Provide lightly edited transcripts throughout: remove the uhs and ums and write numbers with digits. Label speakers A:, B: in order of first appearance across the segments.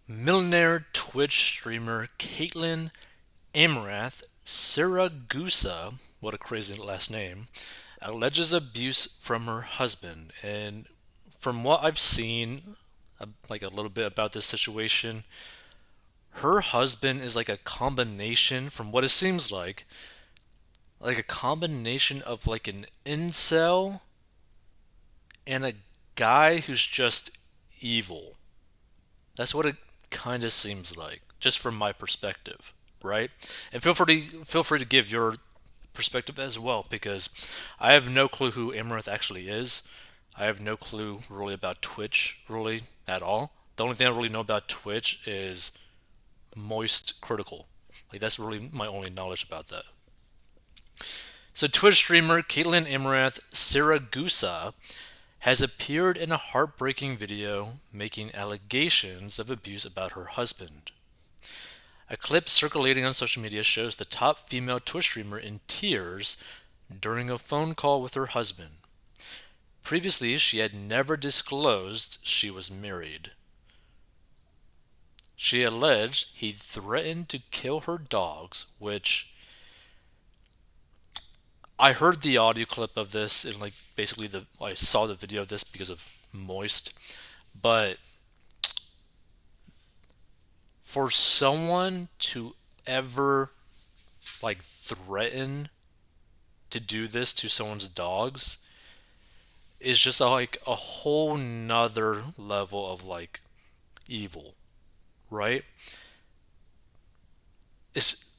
A: Millionaire Twitch streamer Caitlin Amaranth Siragusa, what a crazy last name, alleges abuse from her husband. And from what I've seen, like a little bit about this situation, her husband is like a combination, from what it seems like a combination of like an incel and a guy who's just evil. That's what it kind of seems like, just from my perspective, right? And feel free to give your perspective as well, because I have no clue who Amaranth actually is. I have no clue really about Twitch, really at all. The only thing I really know about Twitch is Moist Critical. Like that's really my only knowledge about that. So Twitch streamer Caitlin Amaranth Siragusa has appeared in a heartbreaking video making allegations of abuse about her husband. A clip circulating on social media shows the top female Twitch streamer in tears during a phone call with her husband. Previously, she had never disclosed she was married. She alleged he threatened to kill her dogs, which I heard the audio clip of this and like basically the I saw the video of this because of Moist, but for someone to ever like threaten to do this to someone's dogs is just like a whole nother level of like evil, right? It's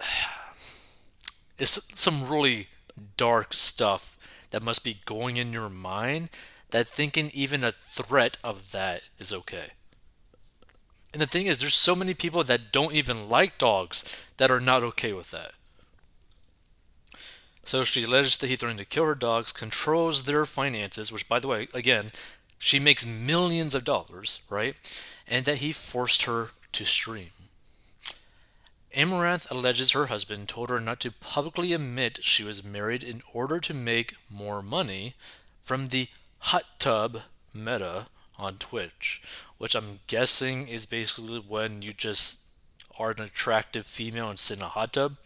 A: it's some really dark stuff that must be going in your mind, that thinking even a threat of that is okay. And the thing is, there's so many people that don't even like dogs that are not okay with that. So she alleges that he threatened to kill her dogs, controls their finances, which, by the way, again, she makes millions of dollars, right? And that he forced her to stream. Amaranth alleges her husband told her not to publicly admit she was married in order to make more money from the hot tub meta on Twitch, which I'm guessing is basically when you just are an attractive female and sit in a hot tub.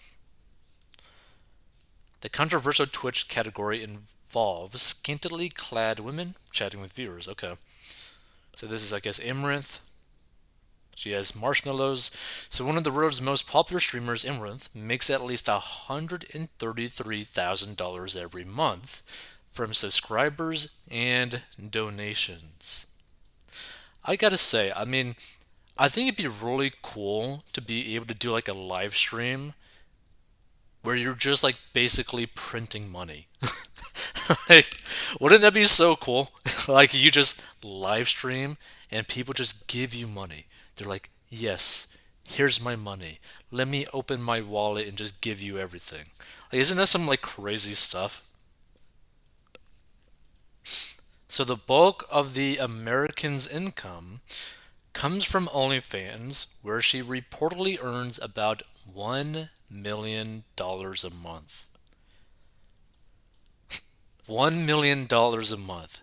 A: The controversial Twitch category involves scantily clad women chatting with viewers. Okay. So this is, I guess, Amaranth. She has marshmallows. So one of the world's most popular streamers, Amaranth, makes at least $133,000 every month from subscribers and donations. I gotta say, I mean, I think it'd be really cool to be able to do like a live stream where you're just like basically printing money. Like, wouldn't that be so cool? Like you just live stream and people just give you money. They're like, "Yes, here's my money. Let me open my wallet and just give you everything." Like, isn't that some like crazy stuff? So the bulk of the American's income comes from OnlyFans, where she reportedly earns about $1 million a month. $1 million a month.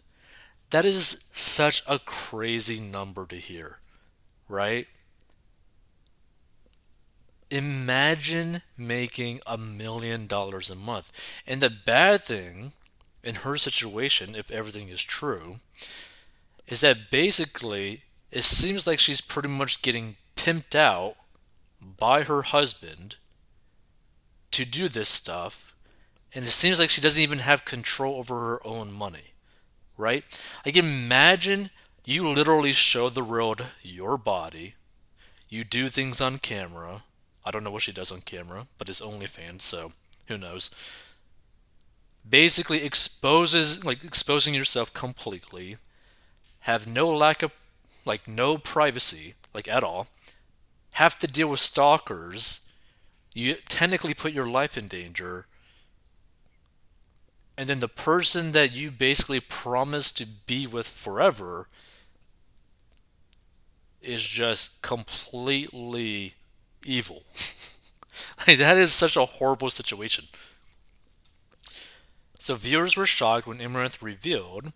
A: That is such a crazy number to hear, right? Imagine making $1 million a month. And the bad thing in her situation, if everything is true, is that basically it seems like she's pretty much getting pimped out by her husband to do this stuff. And it seems like she doesn't even have control over her own money, right? Like, imagine you literally show the world your body, you do things on camera. I don't know what she does on camera, but it's OnlyFans, so who knows? Basically exposes like exposing yourself completely, have no lack of like no privacy like at all, have to deal with stalkers, you technically put your life in danger, and then the person that you basically promised to be with forever is just completely evil. Like, that is such a horrible situation. So viewers were shocked when Amaranth revealed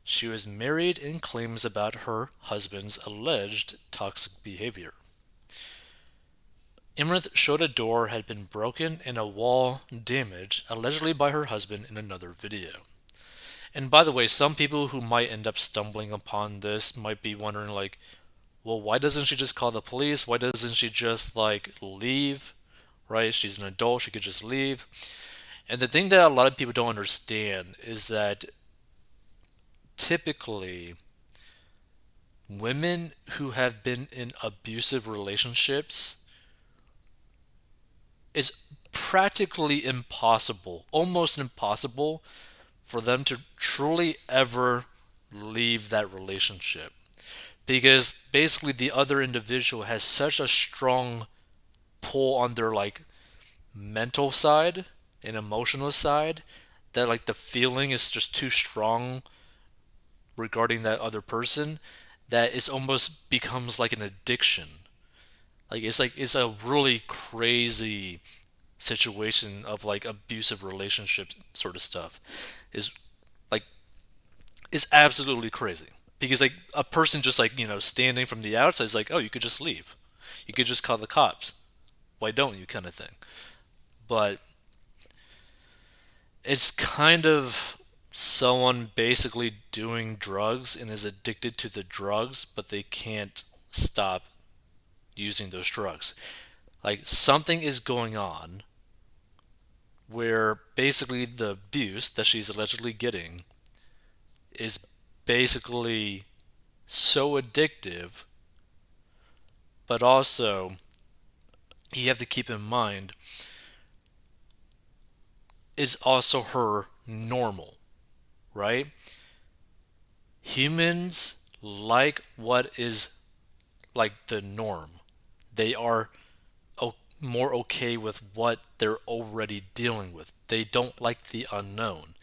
A: she was married and claims about her husband's alleged toxic behavior. Amaranth showed a door had been broken and a wall damaged, allegedly by her husband in another video. And by the way, some people who might end up stumbling upon this might be wondering, like, well, why doesn't she just call the police? Why doesn't she just, like, leave? Right? She's an adult, she could just leave. And the thing that a lot of people don't understand is that typically women who have been in abusive relationships, it's practically impossible, almost impossible, for them to truly ever leave that relationship. Because basically the other individual has such a strong pull on their like mental side and emotional side that like the feeling is just too strong regarding that other person that it almost becomes like an addiction. Like it's a really crazy situation of like abusive relationship sort of stuff. Is like is absolutely crazy because like a person just like standing from the outside is like, oh, you could just leave, you could just call the cops, why don't you, kind of thing. But it's kind of someone basically doing drugs and is addicted to the drugs, but they can't stop using those drugs. Like something is going on where basically the abuse that she's allegedly getting is basically so addictive, but also you have to keep in mind is also her normal, right? Humans like what is like the norm. They are more okay with what they're already dealing with. They don't like the unknown.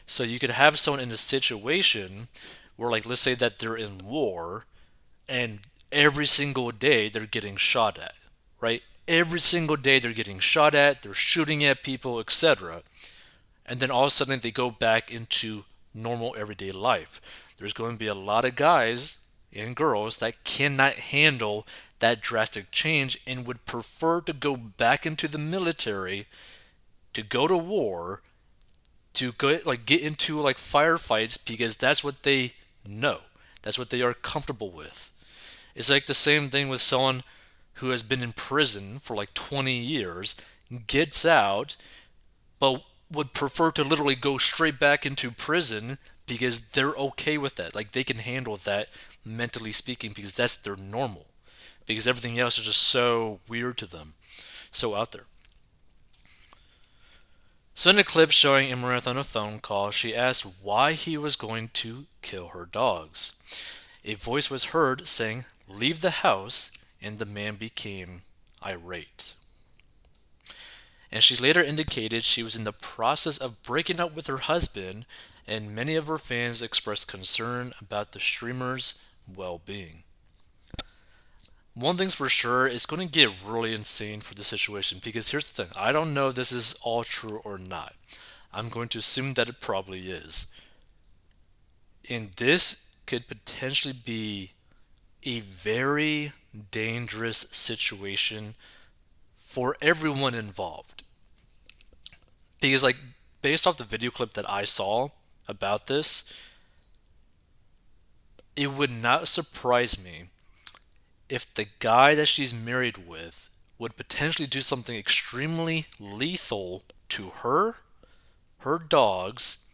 A: So you could have someone in a situation where, like, let's say that they're in war and every single day they're getting shot at, right? Every single day they're getting shot at, they're shooting at people, etc. And then all of a sudden they go back into normal everyday life. There's going to be a lot of guys and girls that cannot handle that drastic change and would prefer to go back into the military, to go to war, to get into like firefights because that's what they know. That's what they are comfortable with. It's like the same thing with someone who has been in prison for like 20 years, gets out, but would prefer to literally go straight back into prison because they're okay with that. Like they can handle that mentally speaking because that's their normal. Because everything else is just so weird to them, so out there. So in a clip showing Amaranth on a phone call, she asked why he was going to kill her dogs. A voice was heard saying, "Leave the house," and the man became irate. And she later indicated she was in the process of breaking up with her husband, and many of her fans expressed concern about the streamer's well being. One thing's for sure, it's going to get really insane for the situation because here's the thing, I don't know if this is all true or not. I'm going to assume that it probably is. And this could potentially be a very dangerous situation for everyone involved. Because, like, based off the video clip that I saw about this, it would not surprise me if the guy that she's married with would potentially do something extremely lethal to her, her dogs,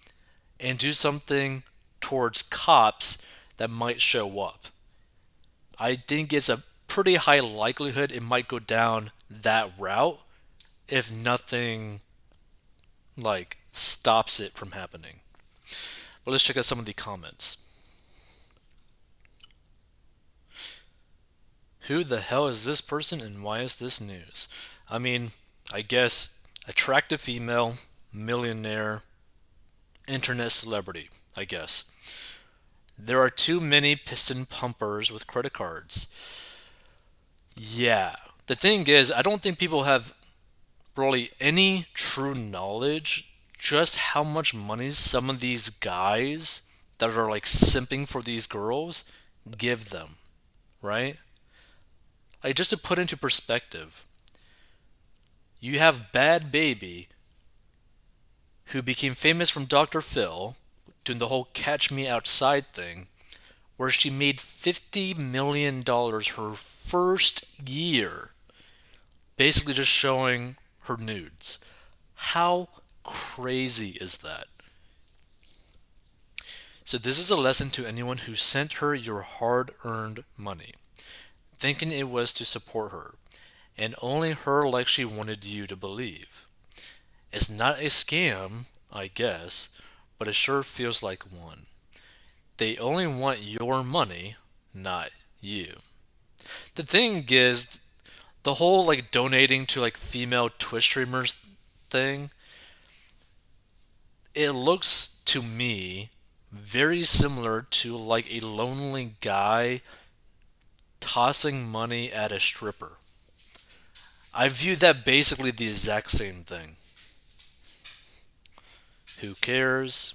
A: and do something towards cops that might show up. I think it's a pretty high likelihood it might go down that route if nothing like stops it from happening. But let's check out some of the comments. Who the hell is this person and why is this news? I mean, I guess attractive female, millionaire, internet celebrity, I guess. There are too many piston pumpers with credit cards. Yeah. The thing is, I don't think people have really any true knowledge just how much money some of these guys that are like simping for these girls give them, right? Like just to put into perspective, You have Bad Baby, who became famous from Dr. Phil, doing the whole Catch Me Outside thing, where she made $50 million her first year, basically just showing her nudes. How crazy is that? So, this is a lesson to anyone who sent her your hard earned money, thinking it was to support her, and only her like she wanted you to believe. It's not a scam, I guess, but it sure feels like one. They only want your money, not you. The thing is, the whole like donating to like female Twitch streamers thing, it looks to me very similar to like a lonely guy tossing money at a stripper. I view that basically the exact same thing. Who cares?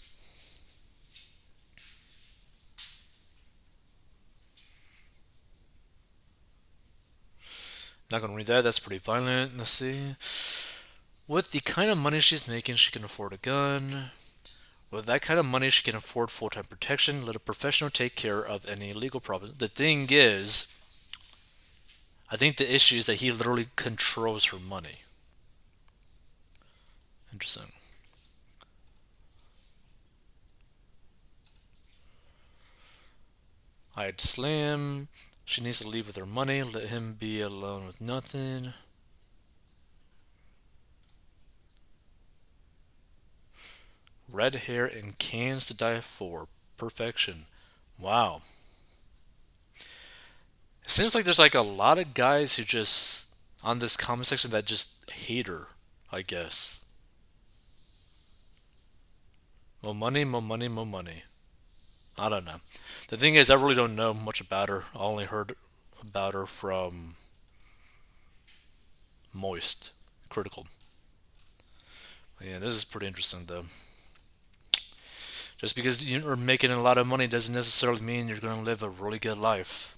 A: Not gonna read that, that's pretty violent. Let's see. With the kind of money she's making, she can afford a gun. With that kind of money, she can afford full time protection. Let a professional take care of any legal problems. The thing is, I think the issue is that he literally controls her money. Interesting. I'd slam. She needs to leave with her money. Let him be alone with nothing. Red hair and cans to die for. Perfection. Wow. It seems like there's like a lot of guys who just on this comment section that just hate her, I guess. More money, more money, more money. I don't know. The thing is, I really don't know much about her. I only heard about her from Moist Critical. Yeah, this is pretty interesting though. Just because you're making a lot of money doesn't necessarily mean you're going to live a really good life.